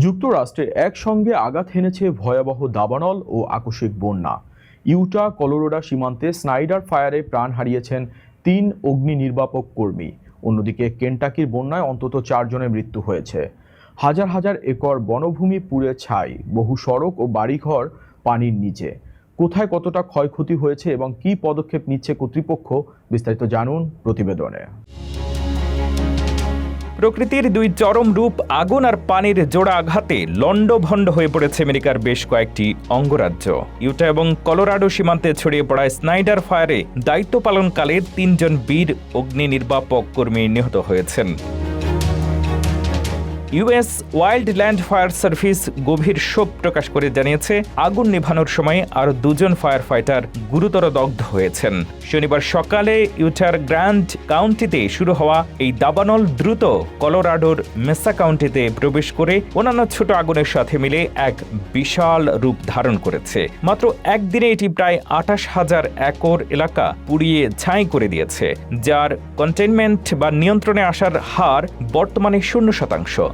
যুক্তরাষ্ট্রে একসঙ্গে আঘাত হেনেছে ভয়াবহ দাবানল ও আকস্মিক বন্যা। ইউটা কলোরাডো সীমান্তে স্নাইডার ফায়ারে প্রাণ হারিয়েছেন ৩ অগ্নি নির্বাপক কর্মী। অন্যদিকে কেন্টাকির বন্যায় অন্তত ৪ জনের মৃত্যু হয়েছে। হাজার হাজার একর বনভূমি পুড়ে ছাই, বহু সড়ক ও বাড়িঘর পানির নিচে। কোথায় কতটা ক্ষয়ক্ষতি হয়েছে এবং কী পদক্ষেপ নিচ্ছে কর্তৃপক্ষ, বিস্তারিত জানুন প্রতিবেদনে। প্রকৃতির দুই চরম রূপ, আগুন আর পানির জোড়া আঘাতে লণ্ডভণ্ড হয়ে পড়েছে আমেরিকার বেশ কয়েকটি অঙ্গরাজ্য। ইউটা এবং কলোরাডো সীমান্তে ছড়িয়ে পড়া স্নাইডার ফায়ারে দায়িত্ব পালনকালে ৩ জন বীর অগ্নি নির্বাপক কর্মী নিহত হয়েছেন। US wild land fire service গভীর শোক প্রকাশ করে জানিয়েছে, আগুন নেভানোর সময় আরও ২ জন ফায়ার ফাইটার গুরুতর দগ্ধ হয়েছেন। শনিবার সকালে ইউটার গ্র্যান্ড কাউন্টিতে শুরু হওয়া এই দাবানল দ্রুত কলোরাডোর মেসা কাউন্টিতে প্রবেশ করে অন্যান্য ছোট আগুনের সাথে মিলে এক বিশাল রূপ ধারণ করেছে। মাত্র একদিনে এটি প্রায় ২৮,০০০ একর এলাকা পুড়িয়ে ছাই করে দিয়েছে, যার কন্টেইনমেন্ট বা নিয়ন্ত্রণে আসার হার বর্তমানে 0%।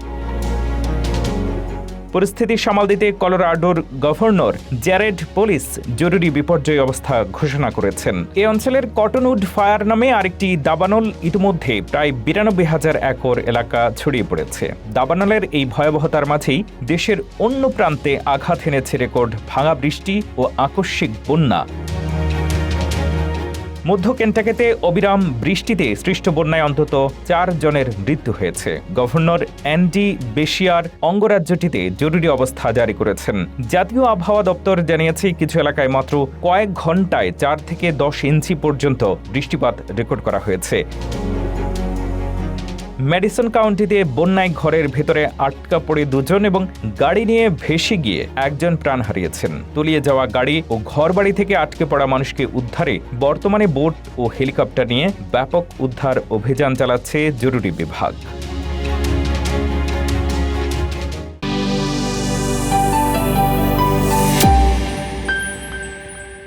পরিস্থিতি সামাল দিতে কলোরাডোর গভর্নর জ্যারেড পোলিস জরুরি বিপর্যয় অবস্থা ঘোষণা করেছেন। এই অঞ্চলের কটনউড ফায়ার নামে আরেকটি দাবানল ইতিমধ্যে প্রায় ৯২,০০০ একর এলাকা ছড়িয়ে পড়েছে। দাবানলের এই ভয়াবহতার মাঝেই দেশের অন্য প্রান্তে আঘাত হেনেছে রেকর্ড ভাঙা বৃষ্টি ও আকস্মিক বন্যা। মধ্য কেন্টাকিতে অবিরাম বৃষ্টিতে সৃষ্ট বন্যায় অন্তত ৪ জনের মৃত্যু হয়েছে। গভর্নর অ্যান্ডি বেশিয়ার অঙ্গরাজ্যটিতে জরুরি অবস্থা জারি করেছেন। জাতীয় আবহাওয়া দপ্তর জানিয়েছে, কিছু এলাকায় মাত্র কয়েক ঘন্টায় ৪ থেকে ১০ ইঞ্চি পর্যন্ত বৃষ্টিপাত রেকর্ড করা হয়েছে। ম্যাডিসন কাউন্টিতে বন্যায় ঘরের ভেতরে আটকা পড়ে ২ জন এবং গাড়ি নিয়ে ভেসে গিয়ে ১ জন প্রাণ হারিয়েছেন। তলিয়ে যাওয়া গাড়ি ও ঘরবাড়ি থেকে আটকে পড়া মানুষকে উদ্ধারে বর্তমানে বোট ও হেলিকপ্টার নিয়ে ব্যাপক উদ্ধার অভিযান চালাচ্ছে জরুরি বিভাগ।